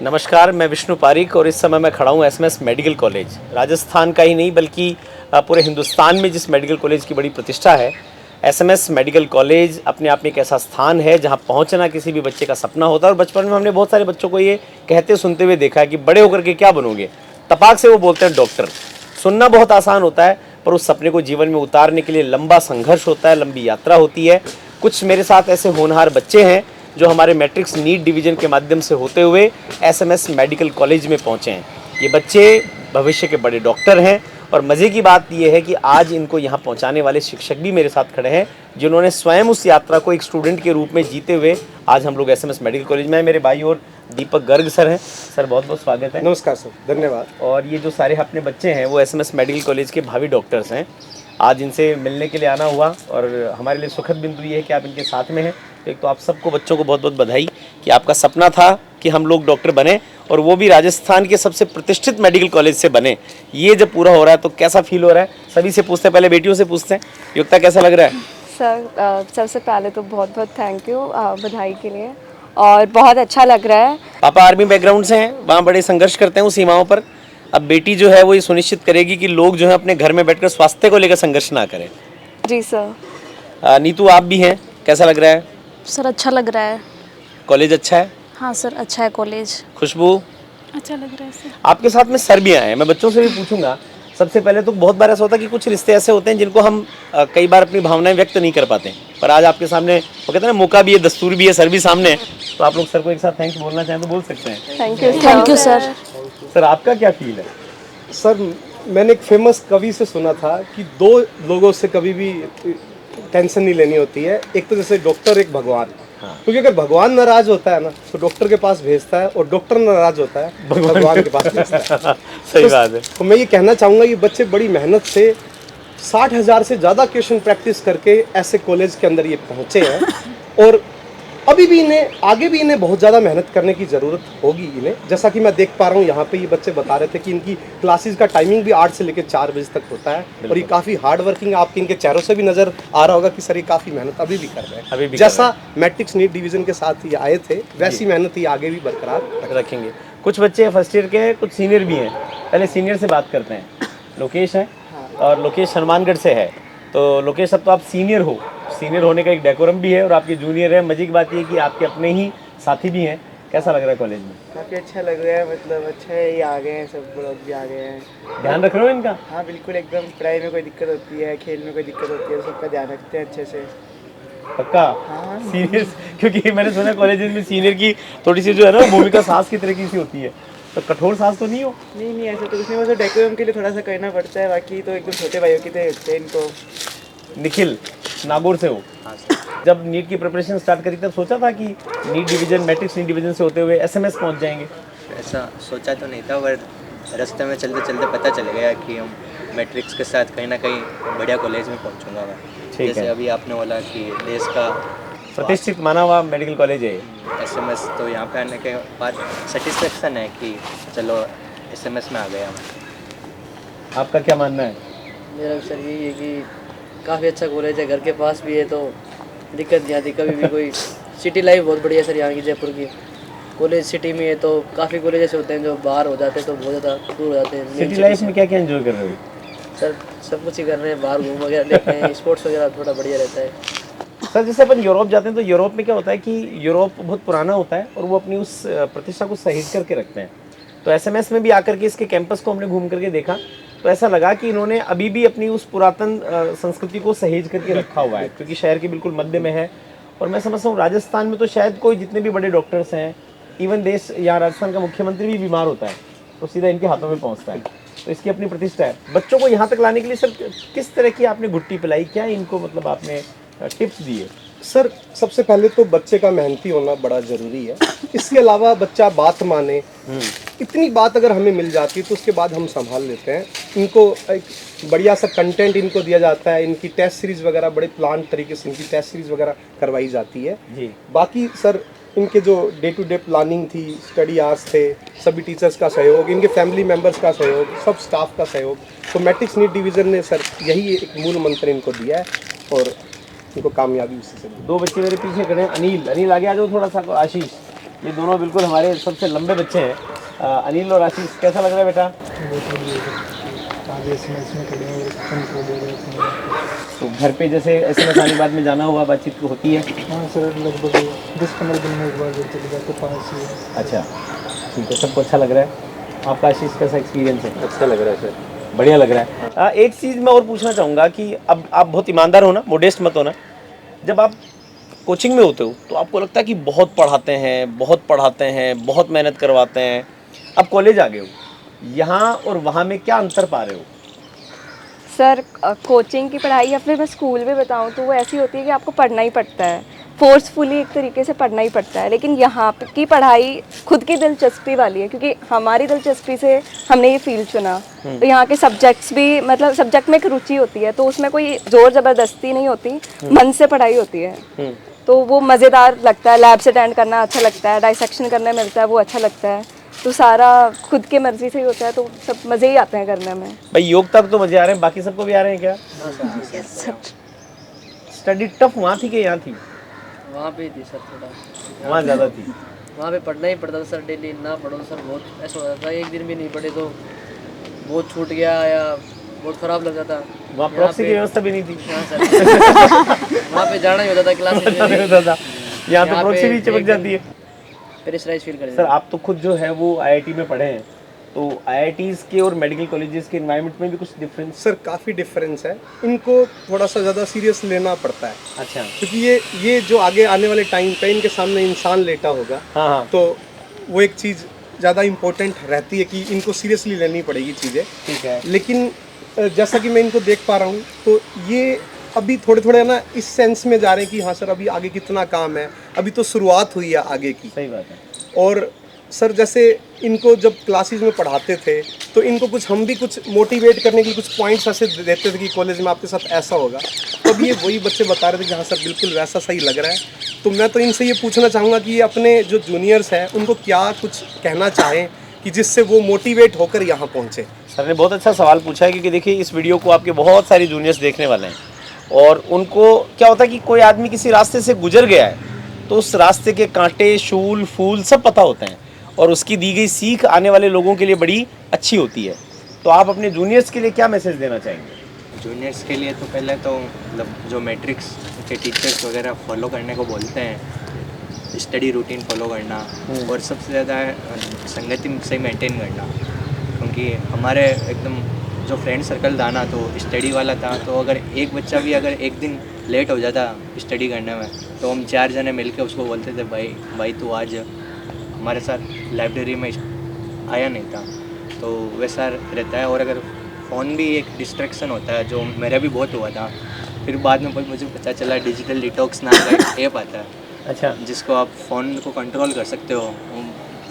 नमस्कार, मैं विष्णु पारिक और इस समय मैं खड़ा हूँ एसएमएस मेडिकल कॉलेज। राजस्थान का ही नहीं बल्कि पूरे हिंदुस्तान में जिस मेडिकल कॉलेज की बड़ी प्रतिष्ठा है, एसएमएस मेडिकल कॉलेज अपने आप में एक ऐसा स्थान है जहाँ पहुँचना किसी भी बच्चे का सपना होता है। और बचपन में हमने बहुत सारे बच्चों को ये कहते सुनते हुए देखा है कि बड़े होकर के क्या बनोगे, तपाक से वो बोलते हैं डॉक्टर। सुनना बहुत आसान होता है पर उस सपने को जीवन में उतारने के लिए लंबा संघर्ष होता है, लंबी यात्रा होती है। कुछ मेरे साथ ऐसे होनहार बच्चे हैं जो हमारे मैट्रिक्स नीट डिवीज़न के माध्यम से होते हुए एसएमएस मेडिकल कॉलेज में पहुँचे हैं। ये बच्चे भविष्य के बड़े डॉक्टर हैं और मज़े की बात ये है कि आज इनको यहाँ पहुँचाने वाले शिक्षक भी मेरे साथ खड़े हैं, जिन्होंने स्वयं उस यात्रा को एक स्टूडेंट के रूप में जीते हुए आज हम लोग एसएमएस मेडिकल कॉलेज में हैं। मेरे भाई और दीपक गर्ग सर हैं। सर बहुत बहुत स्वागत है। नमस्कार सर, धन्यवाद। और ये जो सारे अपने बच्चे हैं वो एसएमएस मेडिकल कॉलेज के भावी डॉक्टर्स हैं। आज इनसे मिलने के लिए आना हुआ और हमारे लिए सुखद बिंदु ये है कि आप इनके साथ में हैं। एक तो आप सबको बच्चों को बहुत बहुत बधाई कि आपका सपना था कि हम लोग डॉक्टर बने और वो भी राजस्थान के सबसे प्रतिष्ठित मेडिकल कॉलेज से बने। ये जब पूरा हो रहा है तो कैसा फील हो रहा है? सभी से पूछते हैं, पहले बेटियों से पूछते हैं। युक्ता कैसा लग रहा है? सर सबसे पहले तो बहुत बहुत थैंक यू बधाई के लिए, और बहुत अच्छा लग रहा है। पापा आर्मी बैकग्राउंड से हैं, वहाँ बड़े संघर्ष करते हैं उस सीमाओं पर। अब बेटी जो है वो ये सुनिश्चित करेगी कि लोग जो है अपने घर में बैठकर स्वास्थ्य को लेकर संघर्ष ना करें। जी सर। नीतू आप भी हैं, कैसा लग रहा है? सर अच्छा लग रहा है। कॉलेज अच्छा है? हाँ सर अच्छा है कॉलेज। खुशबू अच्छा लग रहा है सर। आपके साथ में सर भी आए हैं, मैं बच्चों से भी पूछूंगा। सबसे पहले तो बहुत बार ऐसा होता है कि कुछ रिश्ते ऐसे होते हैं जिनको हम कई बार अपनी भावनाएं व्यक्त नहीं कर पाते, पर आज आपके सामने वो कहते हैं ना, मौका भी है, दस्तूर भी है, सर भी सामने है। तो आप लोग सर को एक साथ थैंक्स बोलना चाहें तो बोल सकते हैं। Thank you sir. सर आपका क्या फील है? सर मैंने एक फेमस कवि से सुना था कि दो लोगों से कभी भी टेंशन नहीं लेनी होती है, एक तो जैसे डॉक्टर, एक भगवान। क्योंकि अगर भगवान नाराज होता है ना तो डॉक्टर के पास भेजता है, और डॉक्टर नाराज होता है भगवान के पास भेजता है। सही बात है। तो मैं ये कहना चाहूँगा, ये बच्चे बड़ी मेहनत से 60,000 से ज़्यादा क्वेश्चन प्रैक्टिस करके ऐसे कॉलेज के अंदर ये पहुँचे हैं, और अभी भी आगे भी इन्हें बहुत ज़्यादा मेहनत करने की ज़रूरत होगी इन्हें। जैसा कि मैं देख पा रहा हूँ यहाँ पे ये बच्चे बता रहे थे कि इनकी क्लासेस का टाइमिंग भी 8 से लेकर 4 बजे तक होता है, और ये काफ़ी हार्ड वर्किंग, आपके इनके चेहरों से भी नज़र आ रहा होगा कि सर ये काफ़ी मेहनत अभी भी कर रहे हैं। अभी भी जैसा मैट्रिक्स नीट डिवीज़न के साथ ये आए थे वैसी मेहनत ये आगे भी बरकरार रखेंगे। कुछ बच्चे फर्स्ट ईयर के हैं, कुछ सीनियर भी हैं। पहले सीनियर से बात करते हैं। लोकेश है और लोकेश हनुमानगढ़ से है। तो लोकेश, अब तो आप सीनियर हो, सीनियर होने का एक डेकोरम भी है और आपके जूनियर है। मजे की बात ये है कि आपके अपने ही साथी भी हैं। कैसा लग रहा है कॉलेज में? काफ़ी अच्छा लग रहा है, मतलब अच्छा है, ये आ गए हैं, सब लोग भी आ गए हैं। ध्यान रख रहे हो इनका? हाँ बिल्कुल, एकदम पढ़ाई में कोई दिक्कत होती है, खेल में कोई दिक्कत होती है, सबका ध्यान रखते हैं अच्छे से। पक्का? हाँ। सीनियर, क्योंकि मैंने सुना कॉलेज में सीनियर की थोड़ी सी जो है ना भूमिका सास की तरह की सी होती है, तो कठोर सास तो नहीं हो? नहीं ऐसा तो कुछ नहीं, बस डेकोरम के लिए थोड़ा सा करना पड़ता है, बाकी तो एकदम छोटे भाइयों की तरह रखते हैं इनको। निखिल नागौर से हो। जब नीट की प्रिपरेशन स्टार्ट करी तब सोचा था कि neat division, matrix neat division से होते हुए एसएमएस पहुंच जाएंगे? ऐसा सोचा तो नहीं था, पर रास्ते में चलते चलते पता चल गया कि हम मैट्रिक्स के साथ कहीं ना कहीं बढ़िया कॉलेज में पहुंचूंगा मैं। जैसे अभी आपने बोला कि देश का प्रतिष्ठित माना हुआ मेडिकल कॉलेज है एसएमएस, तो यहाँ पे आने के बाद सेटिस्फेक्शन है कि चलो एसएमएस में आ गया मैं। आपका क्या मानना है? मेरा सर यही है कि काफ़ी अच्छा कॉलेज है, घर के पास भी है, तो दिक्कत नहीं आती कभी भी कोई। सिटी लाइफ बहुत बढ़िया है सर यहाँ की, जयपुर की। कॉलेज सिटी में है, तो काफ़ी कॉलेज ऐसे होते हैं जो बाहर हो जाते हैं तो बहुत ज़्यादा दूर हो जाते हैं। सिटी लाइफ में क्या क्या एंजॉय कर रहे हो? सर सब कुछ ही कर रहे हैं, बाहर घूम वगैरह लेते हैं, स्पोर्ट्स वगैरह थोड़ा बढ़िया रहता है। सर जैसे अपन यूरोप जाते हैं तो यूरोप में क्या होता है कि यूरोप बहुत पुराना होता है और वो अपनी उस प्रतिष्ठा को सहेज करके रखते हैं। तो एसएमएस में भी आकर के इसके कैंपस को हमने घूम करके देखा तो ऐसा लगा कि इन्होंने अभी भी अपनी उस पुरातन संस्कृति को सहेज करके रखा हुआ है, क्योंकि शहर के बिल्कुल मध्य में है। और मैं समझता हूँ राजस्थान में तो शायद कोई, जितने भी बड़े डॉक्टर्स हैं, इवन देश या राजस्थान का मुख्यमंत्री भी बीमार होता है तो सीधा इनके हाथों में पहुँचता है। तो इसकी अपनी प्रतिष्ठा है। बच्चों को यहाँ तक लाने के लिए सर किस तरह की आपने घुट्टी पिलाई, क्या इनको मतलब आपने टिप्स दिए? सर सबसे पहले तो बच्चे का मेहनती होना बड़ा ज़रूरी है। इसके अलावा बच्चा बात माने, इतनी बात अगर हमें मिल जाती है तो उसके बाद हम संभाल लेते हैं। इनको एक बढ़िया सा कंटेंट इनको दिया जाता है, इनकी टेस्ट सीरीज़ वगैरह बड़े प्लान तरीके से इनकी टेस्ट सीरीज़ वगैरह करवाई जाती है जी। बाकी सर इनके जो डे टू डे प्लानिंग थी, स्टडी आवर्स थे, सभी टीचर्स का सहयोग, इनके फैमिली मेम्बर्स का सहयोग, सब स्टाफ का सहयोग, तो मैट्रिक्स नीट डिवीज़न ने सर यही एक मूल मंत्र इनको दिया है और इनको कामयाबी उसी से। दो बच्चे मेरे पीछे खड़े हैं। अनिल आगे आ जाओ थोड़ा सा। आशीष, ये दोनों बिल्कुल हमारे सबसे लंबे बच्चे हैं। अनिल और आशीष, कैसा लग रहा है बेटा? तो घर पे जैसे SMS आने के बाद में जाना हुआ बातचीत तो होती है? हाँ सर, लगभग 10-15 दिन में एक बार जब चले जाते पास ही है। अच्छा, ठीक है, सबको अच्छा लग रहा है। आपका आशीष कैसा एक्सपीरियंस है? अच्छा लग रहा है सर, बढ़िया लग रहा है। एक चीज़ मैं और पूछना चाहूँगा कि अब आप बहुत ईमानदार हो ना, मोडेस्ट मत होना। जब आप कोचिंग में होते हो तो आपको लगता है कि बहुत पढ़ाते हैं, बहुत मेहनत करवाते हैं। अब कॉलेज आ गए हो, यहाँ और वहाँ में क्या अंतर पा रहे हो? सर कोचिंग की पढ़ाई या फिर मैं स्कूल भी बताऊँ तो वो ऐसी होती है कि आपको पढ़ना ही पड़ता है, फोर्सफुली एक तरीके से पढ़ना ही पड़ता है। लेकिन यहाँ की पढ़ाई खुद की दिलचस्पी वाली है, क्योंकि हमारी दिलचस्पी से हमने ये फील्ड चुना। तो यहाँ के सब्जेक्ट्स भी, मतलब सब्जेक्ट में एक रुचि होती है, तो उसमें कोई ज़ोर ज़बरदस्ती नहीं होती, मन से पढ़ाई होती है। तो वो मज़ेदार लगता है, लैब्स अटेंड करना अच्छा लगता है, डाइसेक्शन करने मिलता है वो अच्छा लगता है। तो सारा खुद के मर्जी से ही होता है, तो सब मज़े ही आते हैं करने में। भाई योग तक तो मज़े आ रहे हैं, बाकी सबको भी आ रहे हैं क्या? स्टडी टफ वहाँ थी कि यहाँ थी? वहाँ पे थी सर, थोड़ा वहाँ ज़्यादा थी। वहाँ पे पढ़ना ही पड़ता था सर, डेली ना पढ़ो तो सर बहुत ऐसा हो जाता था, एक दिन भी नहीं पढ़े तो बहुत छूट गया या बहुत ख़राब लग जाता। वहाँ प्रॉक्सी की व्यवस्था भी नहीं थी। हाँ सर वहाँ पे जाना ही होता था क्लास में। यहाँ तो प्रॉक्सी भी चिपक जाती है। प्रेशराइज फील कर सर आप तो खुद जो है वो IIT में पढ़े हैं, तो IITs के और मेडिकल कॉलेजेस के एनवायरनमेंट में भी कुछ डिफरेंस? सर काफ़ी डिफरेंस है, इनको थोड़ा सा ज़्यादा सीरियस लेना पड़ता है। अच्छा, क्योंकि ये जो आगे आने वाले टाइम पे इनके सामने इंसान लेटा होगा, हाँ, तो वो एक चीज़ ज़्यादा इम्पोर्टेंट रहती है कि इनको सीरियसली लेनी पड़ेगी चीज़ें। ठीक है। लेकिन जैसा कि मैं इनको देख पा रहा हूँ, तो ये अभी थोड़े थोड़े ना इस सेंस में जा रहे हैं कि हाँ सर अभी आगे कितना काम है, अभी तो शुरुआत हुई है आगे की। सही बात है। और सर जैसे इनको जब क्लासेस में पढ़ाते थे तो इनको कुछ हम भी कुछ मोटिवेट करने के कुछ पॉइंट्स ऐसे देते थे कि कॉलेज में आपके साथ ऐसा होगा, तब ये वही बच्चे बता रहे थे कि हाँ सर बिल्कुल वैसा सही लग रहा है। तो मैं तो इनसे ये पूछना चाहूँगा कि ये अपने जो जूनियर्स हैं उनको क्या कुछ कहना चाहें कि जिससे वो मोटिवेट होकर यहाँ पहुँचे। सर ने बहुत अच्छा सवाल पूछा है, क्योंकि देखिए इस वीडियो को आपके बहुत सारे जूनियर्स देखने वाले हैं, और उनको क्या होता है कि कोई आदमी किसी रास्ते से गुजर गया है तो उस रास्ते के कांटे, शूल, फूल सब पता होते हैं, और उसकी दी गई सीख आने वाले लोगों के लिए बड़ी अच्छी होती है। तो आप अपने जूनियर्स के लिए क्या मैसेज देना चाहेंगे? जूनियर्स के लिए तो पहले तो मतलब जो मैट्रिक्स के टीचर्स वगैरह फॉलो करने को बोलते हैं, स्टडी रूटीन फॉलो करना, और सबसे ज़्यादा संगति से मेंटेन करना। क्योंकि हमारे एकदम जो फ्रेंड सर्कल था ना, तो स्टडी वाला था, तो अगर एक बच्चा भी अगर एक दिन लेट हो जाता स्टडी करने में, तो हम 4 जने मिलके उसको बोलते थे भाई तू आज हमारे साथ लाइब्रेरी में आया नहीं था। तो वैसा रहता है। और अगर फ़ोन भी एक डिस्ट्रैक्शन होता है, जो मेरा भी बहुत हुआ था। फिर बाद में मुझे पता चला डिजिटल डिटॉक्स नाम का एक ऐप आता है, अच्छा, जिसको आप फ़ोन को कंट्रोल कर सकते हो।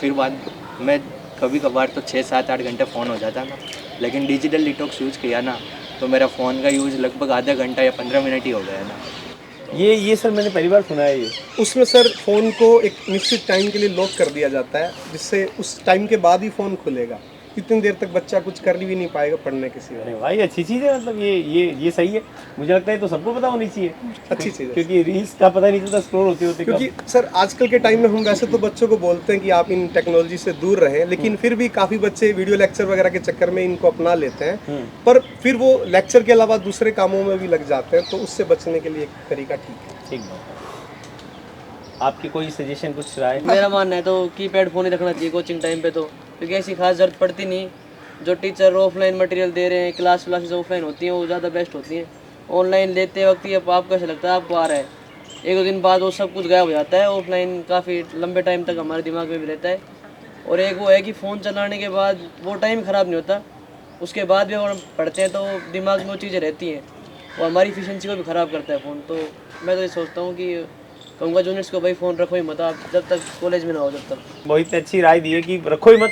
फिर बाद में कभी कभार तो 6-7-8 घंटे फ़ोन हो जाता था, लेकिन डिजिटल डिटॉक्स यूज़ किया ना, तो मेरा फ़ोन का यूज़ लगभग आधा घंटा या 15 मिनट ही हो गया ना। ये सर मैंने पहली बार सुना है ये। उसमें सर फ़ोन को एक निश्चित टाइम के लिए लॉक कर दिया जाता है, जिससे उस टाइम के बाद ही फ़ोन खुलेगा। इतनी देर तक बच्चा कुछ कर भी नहीं पाएगा पढ़ने के सिवा। अरे भाई अच्छी चीज़ है, मतलब ये सही है। मुझे लगता है तो सबको पता होनी चाहिए, अच्छी चीज़ है, क्योंकि रील्स का पता नहीं चलता स्क्रॉल होते होते। क्योंकि सर आजकल के टाइम में हम वैसे तो बच्चों को बोलते हैं कि आप इन टेक्नोलॉजी से दूर रहें, लेकिन फिर भी काफ़ी बच्चे वीडियो लेक्चर वगैरह के चक्कर में इनको अपना लेते हैं, पर फिर वो लेक्चर के अलावा दूसरे कामों में भी लग जाते हैं। तो उससे बचने के लिए एक तरीका ठीक है। ठीक बात है। आपकी कोई सजेशन, कुछ राय? मेरा मानना है तो कीपैड फ़ोन ही रखना चाहिए कोचिंग टाइम पे, तो क्योंकि ऐसी खास ज़रूरत पड़ती नहीं। जो टीचर ऑफलाइन मटेरियल दे रहे हैं, क्लासेस ऑफलाइन होती हैं, वो ज़्यादा बेस्ट होती हैं। ऑनलाइन लेते वक्त ही अब आपको ऐसा लगता है आपको आ रहा है, 1-2 दिन बाद वो सब कुछ गायब हो जाता है। ऑफलाइन काफ़ी लंबे टाइम तक हमारे दिमाग में भी रहता है। और एक वो है कि फ़ोन चलाने के बाद वो टाइम ख़राब नहीं होता, उसके बाद भी अगर हम पढ़ते हैं तो दिमाग में वो चीज़ें रहती हैं, और हमारी एफिशिएंसी को भी ख़राब करता है फ़ोन। तो मैं तो ये सोचता हूँ कि कहूँगा जूनियर्स को भाई फ़ोन रखो ही मत आप, जब तक कॉलेज में ना हो जब तक। बहुत अच्छी राय दी है कि रखो ही मत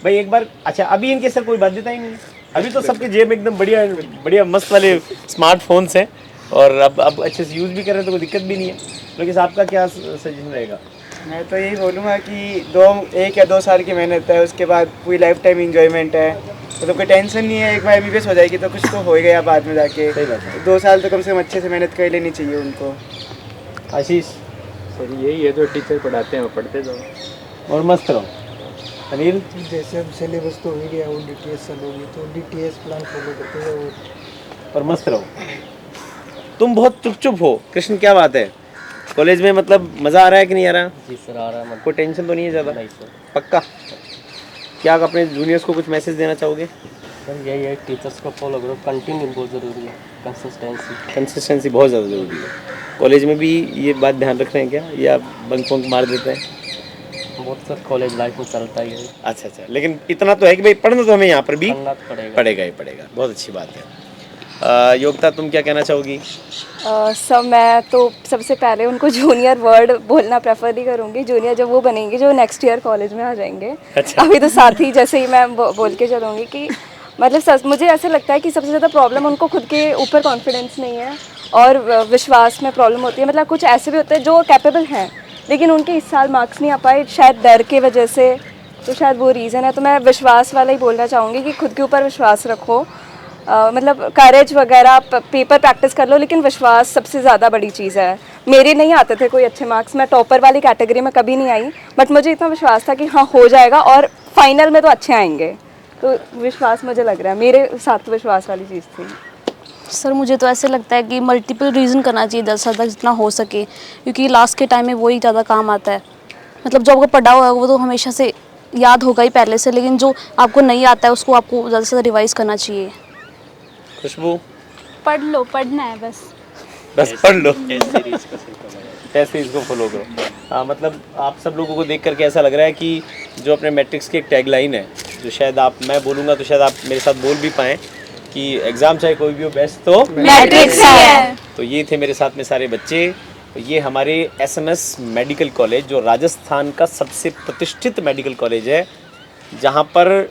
भाई एक बार। अच्छा, अभी इनके सर कोई बाध्यता ही नहीं है, अभी तो सबके जेब में एकदम बढ़िया मस्त वाले स्मार्टफोन्स हैं, और अब अच्छे से यूज़ भी कर रहे हैं, तो कोई दिक्कत भी नहीं है। लेकिन आपका क्या सजेशन रहेगा? मैं तो यही बोलूँगा कि 1 या 2 साल की मेहनत है, उसके बाद पूरी लाइफ टाइम इंजॉयमेंट है, तो कोई टेंशन नहीं है। एक बार MBBS हो जाएगी तो कुछ तो हो ही गया बाद में जाके। सही बात है। 2 साल तो कम से कम अच्छे से मेहनत कर लेनी चाहिए उनको। आशीष? सर यही है, जो टीचर पढ़ाते हैं वो पढ़ते जाओ। और मस्त रहो। अनिल? जैसे अब सिलेबस तो हो गया, वो DTS चालू होगी तो DTS प्लान फॉलो करते हैं और मस्त रहो। तुम बहुत चुप हो कृष्ण, क्या बात है? कॉलेज में मतलब मज़ा आ रहा है कि नहीं आ रहा? जी सर आ रहा है। कोई टेंशन तो नहीं है ज़्यादा? नहीं सर। पक्का? क्या आप अपने जूनियर्स को कुछ मैसेज देना चाहोगे? सर यही है, टीचर्स को फॉलो करो, कंटिन्यू बहुत ज़रूरी है, कंसिस्टेंसी। कंसिस्टेंसी बहुत ज़्यादा ज़रूरी है। कॉलेज में भी ये बात ध्यान रख रहे हैं क्या, या बंक वंक मार देते हैं? बहुत सर कॉलेज लाइफ में चलता ही है, अच्छा, लेकिन इतना तो है कि भाई पढ़ना तो हमें यहाँ पर भी पढ़ना तो पड़ेगा। पड़ेगा ही पड़ेगा। बहुत अच्छी बात है। योगिता, तुम क्या कहना चाहोगी? सब मैं तो सबसे पहले उनको जूनियर वर्ड बोलना प्रेफर ही करूँगी। जूनियर जब वो बनेंगे जो नेक्स्ट ईयर कॉलेज में आ जाएंगे। अच्छा। अभी तो साथ ही जैसे ही मैं बोल के चलूँगी कि मतलब मुझे ऐसे लगता है कि सबसे ज़्यादा प्रॉब्लम उनको खुद के ऊपर कॉन्फिडेंस नहीं है और विश्वास में प्रॉब्लम होती है। मतलब कुछ ऐसे भी होते हैं जो कैपेबल हैं लेकिन उनके इस साल मार्क्स नहीं आ पाए, शायद डर के वजह से, तो शायद वो रीज़न है। तो मैं विश्वास वाला ही बोलना चाहूँगी कि खुद के ऊपर विश्वास रखो। मतलब करेज वगैरह पेपर प्रैक्टिस कर लो, लेकिन विश्वास सबसे ज़्यादा बड़ी चीज़ है। मेरे नहीं आते थे कोई अच्छे मार्क्स, मैं टॉपर वाली कैटेगरी में कभी नहीं आई, बट मुझे इतना विश्वास था कि हाँ हो जाएगा और फाइनल में तो अच्छे आएंगे। तो विश्वास मुझे लग रहा है मेरे साथ तो विश्वास वाली चीज़ थी। सर मुझे तो ऐसे लगता है कि मल्टीपल रीज़न करना चाहिए ज़्यादा से ज़्यादा जितना हो सके, क्योंकि लास्ट के टाइम में वही ज़्यादा काम आता है। मतलब जो आपको पढ़ा हुआ है वो तो हमेशा से याद होगा ही पहले से, लेकिन जो आपको नहीं आता है उसको आपको ज़्यादा से ज़्यादा रिवाइज़ करना चाहिए। खुशबू? पढ़ लो, पढ़ना है बस पढ़ लो, टेस्ट सीरीज को सही फॉलो करो। ऐसे इसको फॉलो करो। हाँ, मतलब आप सब लोगों को देख करके ऐसा लग रहा है कि जो अपने मैट्रिक्स की एक टैगलाइन है, जो शायद मैं बोलूँगा तो शायद आप मेरे साथ बोल भी पाएँ कि एग्ज़ाम चाहे कोई भी हो, बेस्ट तो मैट्रिक्स है। तो ये थे मेरे साथ में सारे बच्चे। तो ये हमारे SMS मेडिकल कॉलेज, जो राजस्थान का सबसे प्रतिष्ठित मेडिकल कॉलेज है, जहाँ पर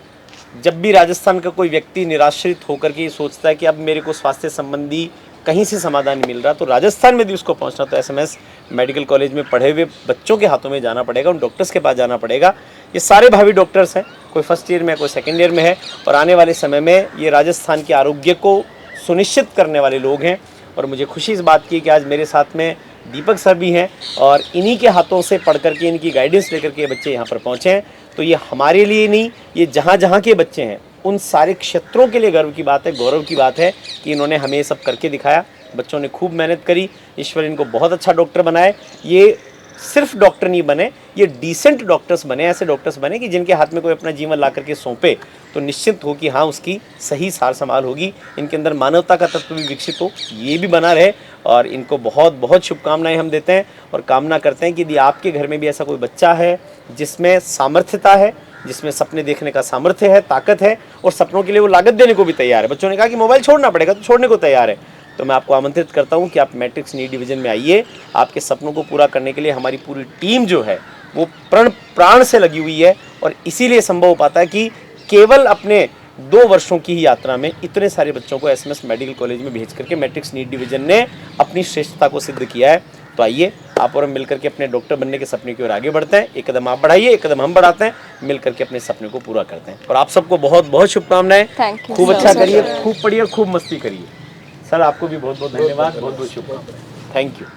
जब भी राजस्थान का कोई व्यक्ति निराश्रित होकर के ये सोचता है कि अब मेरे को स्वास्थ्य संबंधी कहीं से समाधान नहीं मिल रहा, तो राजस्थान में भी उसको पहुंचना तो SMS मेडिकल कॉलेज में पढ़े हुए बच्चों के हाथों में जाना पड़ेगा, उन डॉक्टर्स के पास जाना पड़ेगा। ये सारे भावी डॉक्टर्स हैं, कोई फर्स्ट ईयर में है, कोई सेकेंड ईयर में है, और आने वाले समय में ये राजस्थान के आरोग्य को सुनिश्चित करने वाले लोग हैं। और मुझे खुशी इस बात की कि आज मेरे साथ में दीपक सर भी हैं, और इन्हीं के हाथों से पढ़ करके, इनकी गाइडेंस लेकर के बच्चे यहाँ पर पहुँचे हैं। तो ये हमारे लिए नहीं, ये जहाँ जहाँ के बच्चे हैं उन सारे क्षेत्रों के लिए गर्व की बात है, गौरव की बात है कि इन्होंने हमें ये सब करके दिखाया। बच्चों ने खूब मेहनत करी, ईश्वर इनको बहुत अच्छा डॉक्टर बनाए। ये सिर्फ डॉक्टर नहीं बने, ये डिसेंट डॉक्टर्स बने, ऐसे डॉक्टर्स बने कि जिनके हाथ में कोई अपना जीवन ला करके सौंपे तो निश्चित हो कि हाँ उसकी सही सार संभाल होगी। इनके अंदर मानवता का तत्व भी विकसित हो, ये भी बना रहे। और इनको बहुत बहुत शुभकामनाएं हम देते हैं और कामना करते हैं कि यदि आपके घर में भी ऐसा कोई बच्चा है जिसमें सामर्थ्यता है, जिसमें सपने देखने का सामर्थ्य है, ताकत है, और सपनों के लिए वो लागत देने को भी तैयार है। बच्चों ने कहा कि मोबाइल छोड़ना पड़ेगा, तो छोड़ने को तैयार है, तो मैं आपको आमंत्रित करता हूं कि आप मैट्रिक्स नी डिवीज़न में आइए। आपके सपनों को पूरा करने के लिए हमारी पूरी टीम जो है वो प्राण से लगी हुई है, और इसीलिए संभव हो पाता है कि केवल अपने 2 वर्षों की ही यात्रा में इतने सारे बच्चों को SMS मेडिकल कॉलेज में भेज करके मैट्रिक्स नीट डिवीज़न ने अपनी श्रेष्ठता को सिद्ध किया है। तो आइए आप और हम मिलकर के अपने डॉक्टर बनने के सपने की ओर आगे बढ़ते हैं। एक कदम आप बढ़ाइए, एक कदम हम बढ़ाते हैं, मिलकर के अपने सपने को पूरा करते हैं। और आप सबको बहुत बहुत शुभकामनाएं। Thank you खूब so अच्छा much. करिए, खूब पढ़िए, खूब मस्ती करिए। सर आपको भी बहुत बहुत धन्यवाद, बहुत बहुत शुभकामनाएं। Thank you.